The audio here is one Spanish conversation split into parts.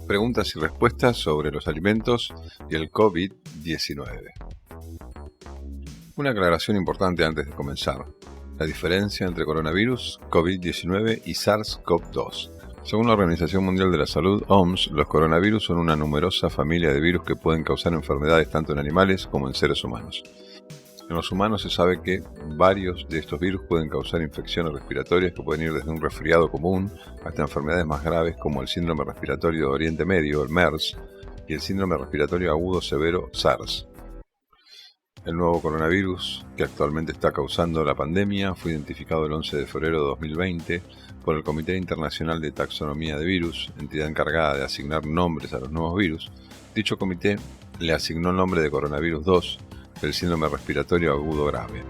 Preguntas y respuestas sobre los alimentos y el COVID-19. Una aclaración importante antes de comenzar. La diferencia entre coronavirus, COVID-19 y SARS-CoV-2. Según la Organización Mundial de la Salud, OMS, los coronavirus son una numerosa familia de virus que pueden causar enfermedades tanto en animales como en seres humanos. En los humanos se sabe que varios de estos virus pueden causar infecciones respiratorias que pueden ir desde un resfriado común hasta enfermedades más graves como el síndrome respiratorio de Oriente Medio, el MERS, y el síndrome respiratorio agudo severo, SARS. El nuevo coronavirus que actualmente está causando la pandemia fue identificado el 11 de febrero de 2020 por el Comité Internacional de Taxonomía de Virus, entidad encargada de asignar nombres a los nuevos virus. Dicho comité le asignó el nombre de coronavirus 2, del síndrome respiratorio agudo grave,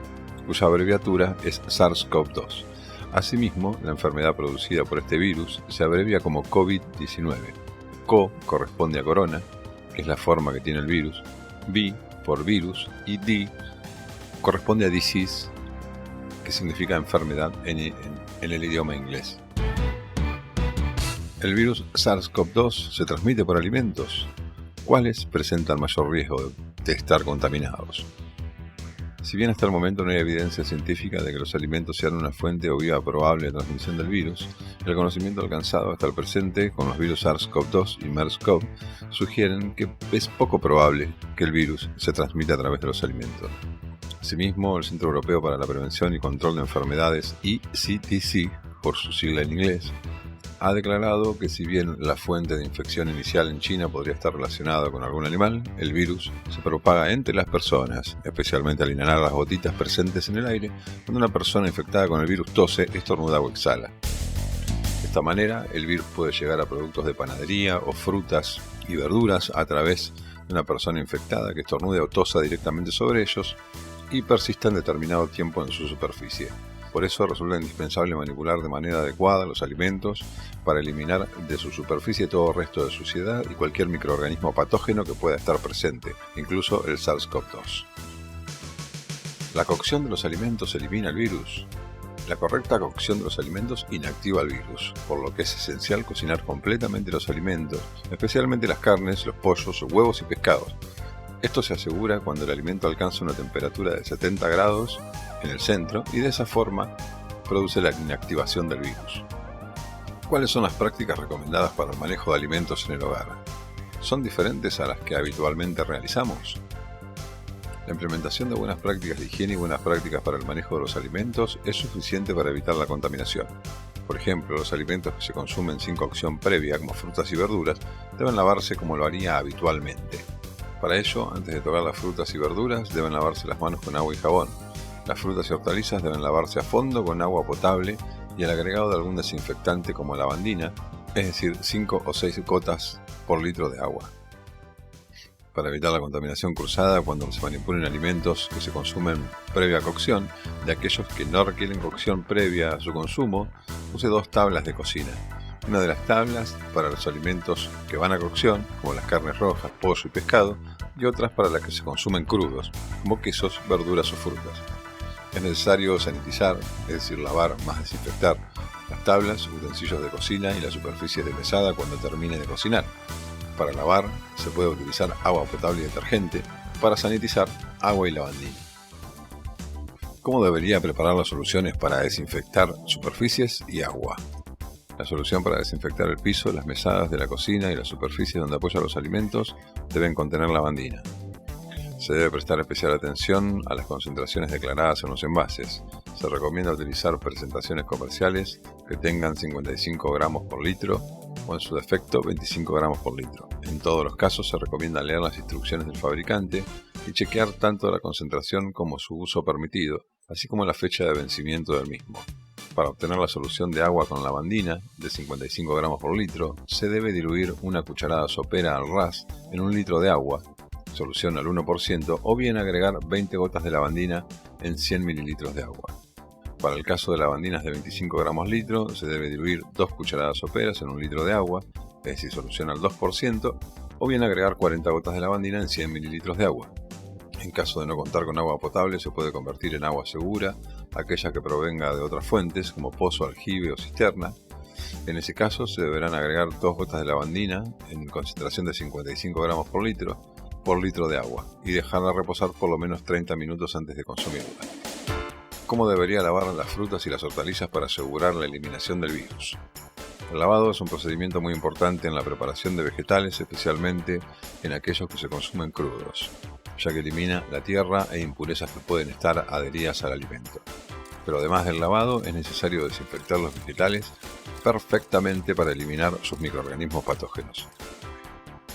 cuya abreviatura es SARS-CoV-2. Asimismo, la enfermedad producida por este virus se abrevia como COVID-19. CO corresponde a corona, que es la forma que tiene el virus, V por virus, y D corresponde a disease, que significa enfermedad en el idioma inglés. El virus SARS-CoV-2 se transmite por alimentos. ¿Cuáles presentan mayor riesgo de estar contaminados? Si bien hasta el momento no hay evidencia científica de que los alimentos sean una fuente o vía probable de transmisión del virus, el conocimiento alcanzado hasta el presente con los virus SARS-CoV-2 y MERS-CoV sugieren que es poco probable que el virus se transmita a través de los alimentos. Asimismo, el Centro Europeo para la Prevención y Control de Enfermedades, ECDC, por su sigla en inglés, ha declarado que si bien la fuente de infección inicial en China podría estar relacionada con algún animal, el virus se propaga entre las personas, especialmente al inhalar las gotitas presentes en el aire cuando una persona infectada con el virus tose, estornuda o exhala. De esta manera, el virus puede llegar a productos de panadería o frutas y verduras a través de una persona infectada que estornude o tosa directamente sobre ellos y persista en determinado tiempo en su superficie. Por eso resulta indispensable manipular de manera adecuada los alimentos para eliminar de su superficie todo resto de suciedad y cualquier microorganismo patógeno que pueda estar presente, incluso el SARS-CoV-2. ¿La cocción de los alimentos elimina el virus? La correcta cocción de los alimentos inactiva el virus, por lo que es esencial cocinar completamente los alimentos, especialmente las carnes, los pollos, huevos y pescados. Esto se asegura cuando el alimento alcanza una temperatura de 70 grados en el centro y de esa forma produce la inactivación del virus. ¿Cuáles son las prácticas recomendadas para el manejo de alimentos en el hogar? ¿Son diferentes a las que habitualmente realizamos? La implementación de buenas prácticas de higiene y buenas prácticas para el manejo de los alimentos es suficiente para evitar la contaminación. Por ejemplo, los alimentos que se consumen sin cocción previa, como frutas y verduras, deben lavarse como lo haría habitualmente. Para ello, antes de tocar las frutas y verduras, deben lavarse las manos con agua y jabón. Las frutas y hortalizas deben lavarse a fondo con agua potable y el agregado de algún desinfectante como lavandina, es decir, 5 o 6 gotas por litro de agua. Para evitar la contaminación cruzada cuando se manipulen alimentos que se consumen previa cocción, de aquellos que no requieren cocción previa a su consumo, use 2 tablas de cocina. Una de las tablas para los alimentos que van a cocción, como las carnes rojas, pollo y pescado, y otras para las que se consumen crudos, como quesos, verduras o frutas. Es necesario sanitizar, es decir, lavar más desinfectar, las tablas, utensilios de cocina y la superficie de mesada cuando termine de cocinar. Para lavar se puede utilizar agua potable y detergente, para sanitizar agua y lavandina. ¿Cómo debería preparar las soluciones para desinfectar superficies y agua? La solución para desinfectar el piso, las mesadas de la cocina y las superficies donde apoyan los alimentos deben contener lavandina. Se debe prestar especial atención a las concentraciones declaradas en los envases. Se recomienda utilizar presentaciones comerciales que tengan 55 gramos por litro o en su defecto 25 gramos por litro. En todos los casos se recomienda leer las instrucciones del fabricante y chequear tanto la concentración como su uso permitido, así como la fecha de vencimiento del mismo. Para obtener la solución de agua con lavandina, de 55 gramos por litro, se debe diluir una cucharada sopera al ras en 1 litro de agua, solución al 1%, o bien agregar 20 gotas de lavandina en 100 mililitros de agua. Para el caso de lavandinas de 25 gramos litro, se debe diluir 2 cucharadas soperas en 1 litro de agua, es decir, solución al 2%, o bien agregar 40 gotas de lavandina en 100 mililitros de agua. En caso de no contar con agua potable, se puede convertir en agua segura, aquella que provenga de otras fuentes, como pozo, aljibe o cisterna. En ese caso se deberán agregar 2 gotas de lavandina en concentración de 55 gramos por litro de agua y dejarla reposar por lo menos 30 minutos antes de consumirla. ¿Cómo debería lavar las frutas y las hortalizas para asegurar la eliminación del virus? El lavado es un procedimiento muy importante en la preparación de vegetales, especialmente en aquellos que se consumen crudos, ya que elimina la tierra e impurezas que pueden estar adheridas al alimento. Pero además del lavado, es necesario desinfectar los vegetales perfectamente para eliminar sus microorganismos patógenos.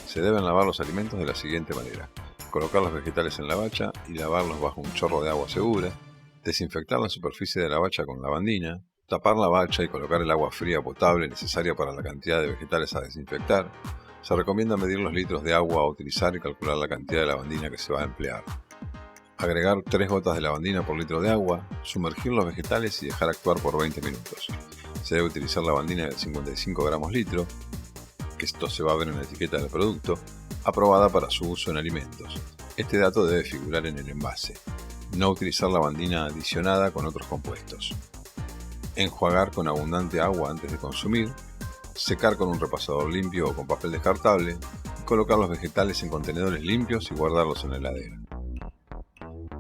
Se deben lavar los alimentos de la siguiente manera: colocar los vegetales en la bacha y lavarlos bajo un chorro de agua segura, desinfectar la superficie de la bacha con lavandina, tapar la bacha y colocar el agua fría potable necesaria para la cantidad de vegetales a desinfectar. Se recomienda medir los litros de agua a utilizar y calcular la cantidad de lavandina que se va a emplear. Agregar 3 gotas de lavandina por litro de agua, sumergir los vegetales y dejar actuar por 20 minutos. Se debe utilizar lavandina de 55 gramos litro, que esto se va a ver en la etiqueta del producto, aprobada para su uso en alimentos. Este dato debe figurar en el envase. No utilizar lavandina adicionada con otros compuestos. Enjuagar con abundante agua antes de consumir, secar con un repasador limpio o con papel descartable, y colocar los vegetales en contenedores limpios y guardarlos en la heladera.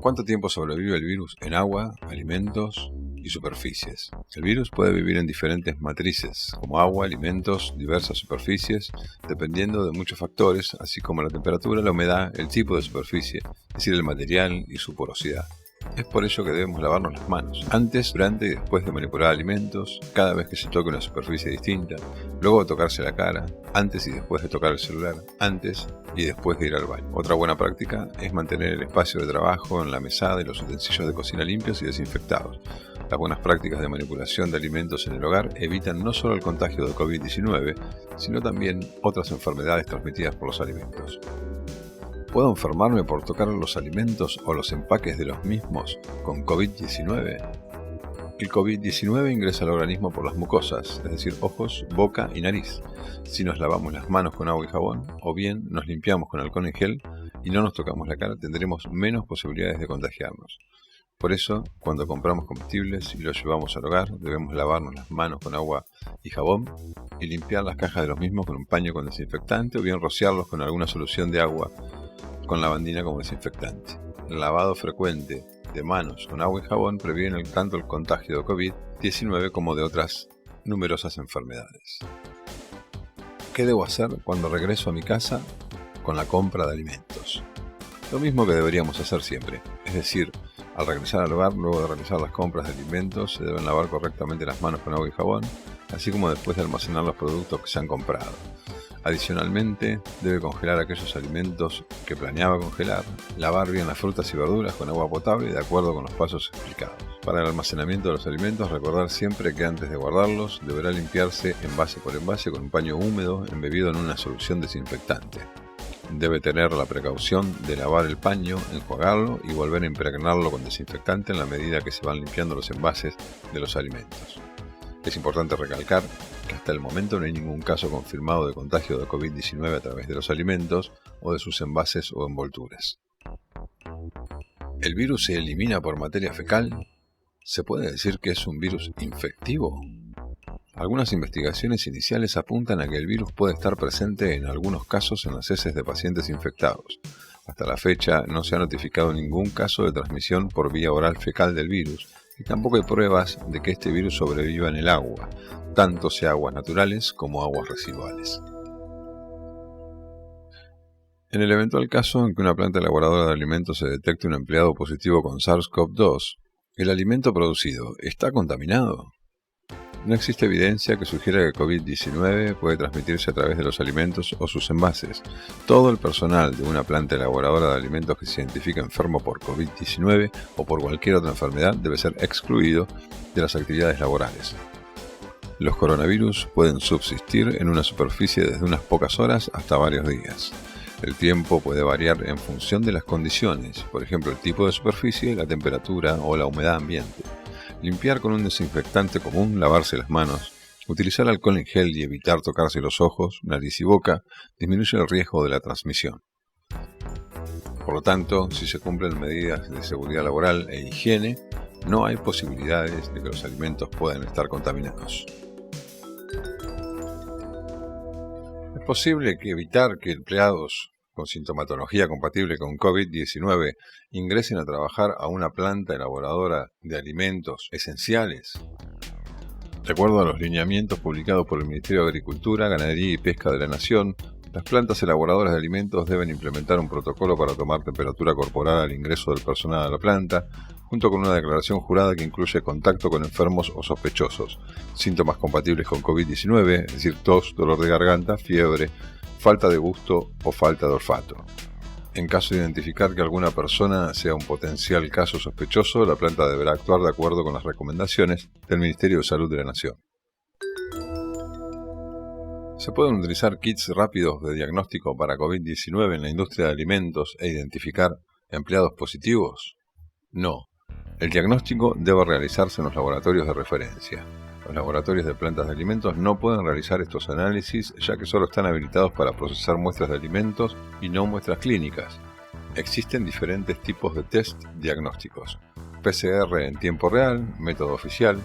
¿Cuánto tiempo sobrevive el virus en agua, alimentos y superficies? El virus puede vivir en diferentes matrices, como agua, alimentos, diversas superficies, dependiendo de muchos factores, así como la temperatura, la humedad, el tipo de superficie, es decir, el material y su porosidad. Es por ello que debemos lavarnos las manos, antes, durante y después de manipular alimentos, cada vez que se toque una superficie distinta, luego de tocarse la cara, antes y después de tocar el celular, antes y después de ir al baño. Otra buena práctica es mantener el espacio de trabajo en la mesada y los utensilios de cocina limpios y desinfectados. Las buenas prácticas de manipulación de alimentos en el hogar evitan no solo el contagio de COVID-19, sino también otras enfermedades transmitidas por los alimentos. ¿Puedo enfermarme por tocar los alimentos o los empaques de los mismos con COVID-19? El COVID-19 ingresa al organismo por las mucosas, es decir, ojos, boca y nariz. Si nos lavamos las manos con agua y jabón, o bien nos limpiamos con alcohol en gel y no nos tocamos la cara, tendremos menos posibilidades de contagiarnos. Por eso, cuando compramos comestibles y los llevamos al hogar, debemos lavarnos las manos con agua y jabón y limpiar las cajas de los mismos con un paño con desinfectante o bien rociarlos con alguna solución de agua con lavandina como desinfectante. El lavado frecuente de manos con agua y jabón previene tanto el contagio de COVID-19 como de otras numerosas enfermedades. ¿Qué debo hacer cuando regreso a mi casa con la compra de alimentos? Lo mismo que deberíamos hacer siempre, es decir, al regresar al hogar, luego de realizar las compras de alimentos, se deben lavar correctamente las manos con agua y jabón, así como después de almacenar los productos que se han comprado. Adicionalmente, debe congelar aquellos alimentos que planeaba congelar, lavar bien las frutas y verduras con agua potable de acuerdo con los pasos explicados. Para el almacenamiento de los alimentos, recordar siempre que antes de guardarlos, deberá limpiarse envase por envase con un paño húmedo embebido en una solución desinfectante. Debe tener la precaución de lavar el paño, enjuagarlo y volver a impregnarlo con desinfectante en la medida que se van limpiando los envases de los alimentos. Es importante recalcar que hasta el momento no hay ningún caso confirmado de contagio de COVID-19 a través de los alimentos o de sus envases o envolturas. ¿El virus se elimina por materia fecal? ¿Se puede decir que es un virus infectivo? Algunas investigaciones iniciales apuntan a que el virus puede estar presente en algunos casos en las heces de pacientes infectados. Hasta la fecha no se ha notificado ningún caso de transmisión por vía oral fecal del virus, y tampoco hay pruebas de que este virus sobreviva en el agua, tanto sea aguas naturales como aguas residuales. En el eventual caso en que una planta elaboradora de alimentos se detecte un empleado positivo con SARS-CoV-2, ¿el alimento producido está contaminado? No existe evidencia que sugiera que COVID-19 puede transmitirse a través de los alimentos o sus envases. Todo el personal de una planta elaboradora de alimentos que se identifica enfermo por COVID-19 o por cualquier otra enfermedad debe ser excluido de las actividades laborales. Los coronavirus pueden subsistir en una superficie desde unas pocas horas hasta varios días. El tiempo puede variar en función de las condiciones, por ejemplo el tipo de superficie, la temperatura o la humedad ambiente. Limpiar con un desinfectante común, lavarse las manos, utilizar alcohol en gel y evitar tocarse los ojos, nariz y boca disminuye el riesgo de la transmisión. Por lo tanto, si se cumplen medidas de seguridad laboral e higiene, no hay posibilidades de que los alimentos puedan estar contaminados. posible evitar que empleados con sintomatología compatible con COVID-19 ingresen a trabajar a una planta elaboradora de alimentos esenciales? De acuerdo a los lineamientos publicados por el Ministerio de Agricultura, Ganadería y Pesca de la Nación, las plantas elaboradoras de alimentos deben implementar un protocolo para tomar temperatura corporal al ingreso del personal a la planta, junto con una declaración jurada que incluye contacto con enfermos o sospechosos, síntomas compatibles con COVID-19, es decir, tos, dolor de garganta, fiebre, falta de gusto o falta de olfato. En caso de identificar que alguna persona sea un potencial caso sospechoso, la planta deberá actuar de acuerdo con las recomendaciones del Ministerio de Salud de la Nación. ¿Se pueden utilizar kits rápidos de diagnóstico para COVID-19 en la industria de alimentos e identificar empleados positivos? No. El diagnóstico debe realizarse en los laboratorios de referencia. Los laboratorios de plantas de alimentos no pueden realizar estos análisis ya que solo están habilitados para procesar muestras de alimentos y no muestras clínicas. Existen diferentes tipos de test diagnósticos. PCR en tiempo real, método oficial,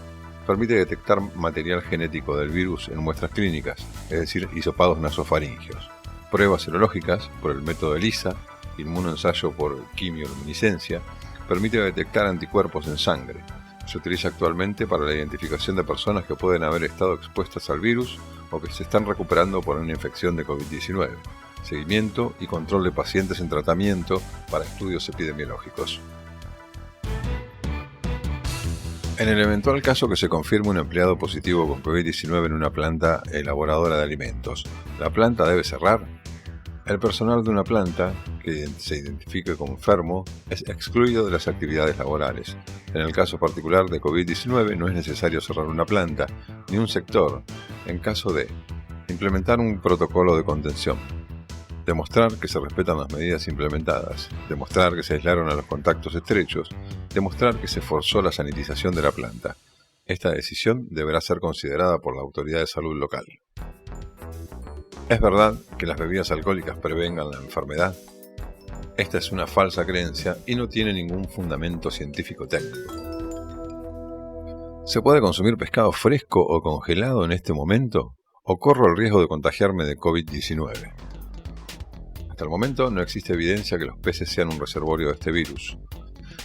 permite detectar material genético del virus en muestras clínicas, es decir, hisopados nasofaringios. Pruebas serológicas por el método ELISA, inmunoensayo por quimioluminiscencia, permite detectar anticuerpos en sangre. Se utiliza actualmente para la identificación de personas que pueden haber estado expuestas al virus o que se están recuperando por una infección de COVID-19. Seguimiento y control de pacientes en tratamiento para estudios epidemiológicos. En el eventual caso que se confirme un empleado positivo con COVID-19 en una planta elaboradora de alimentos, ¿la planta debe cerrar? El personal de una planta que se identifique como enfermo es excluido de las actividades laborales. En el caso particular de COVID-19 no es necesario cerrar una planta ni un sector en caso de implementar un protocolo de contención, demostrar que se respetan las medidas implementadas, demostrar que se aislaron a los contactos estrechos, demostrar que se forzó la sanitización de la planta. Esta decisión deberá ser considerada por la autoridad de salud local. ¿Es verdad que las bebidas alcohólicas prevengan la enfermedad? Esta es una falsa creencia y no tiene ningún fundamento científico técnico. ¿Se puede consumir pescado fresco o congelado en este momento? ¿O corro el riesgo de contagiarme de COVID-19? Hasta el momento no existe evidencia que los peces sean un reservorio de este virus.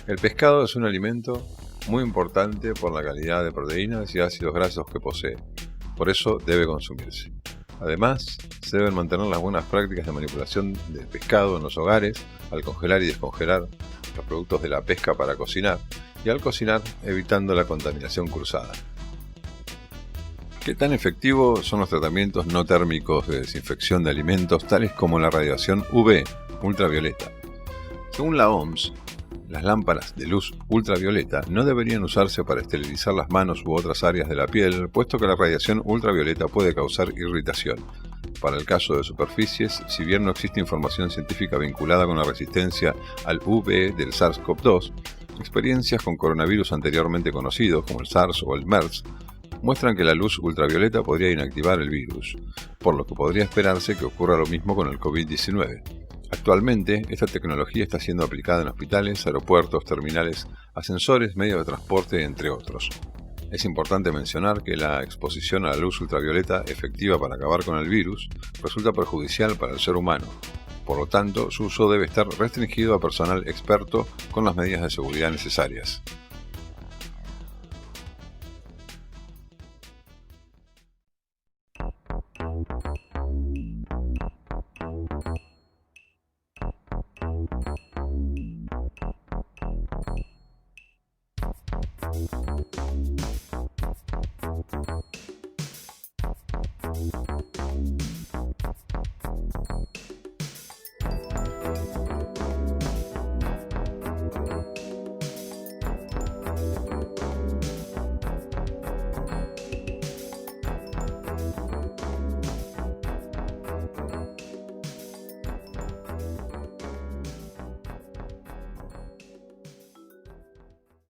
El pescado es un alimento muy importante por la calidad de proteínas y ácidos grasos que posee. Por eso debe consumirse. Además, se deben mantener las buenas prácticas de manipulación del pescado en los hogares, al congelar y descongelar los productos de la pesca para cocinar, y al cocinar evitando la contaminación cruzada. ¿Qué tan efectivos son los tratamientos no térmicos de desinfección de alimentos, tales como la radiación UV, ultravioleta? Según la OMS, las lámparas de luz ultravioleta no deberían usarse para esterilizar las manos u otras áreas de la piel, puesto que la radiación ultravioleta puede causar irritación. Para el caso de superficies, si bien no existe información científica vinculada con la resistencia al UV del SARS-CoV-2, experiencias con coronavirus anteriormente conocidos, como el SARS o el MERS, muestran que la luz ultravioleta podría inactivar el virus, por lo que podría esperarse que ocurra lo mismo con el COVID-19. Actualmente, esta tecnología está siendo aplicada en hospitales, aeropuertos, terminales, ascensores, medios de transporte, entre otros. Es importante mencionar que la exposición a la luz ultravioleta efectiva para acabar con el virus resulta perjudicial para el ser humano. Por lo tanto, su uso debe estar restringido a personal experto con las medidas de seguridad necesarias.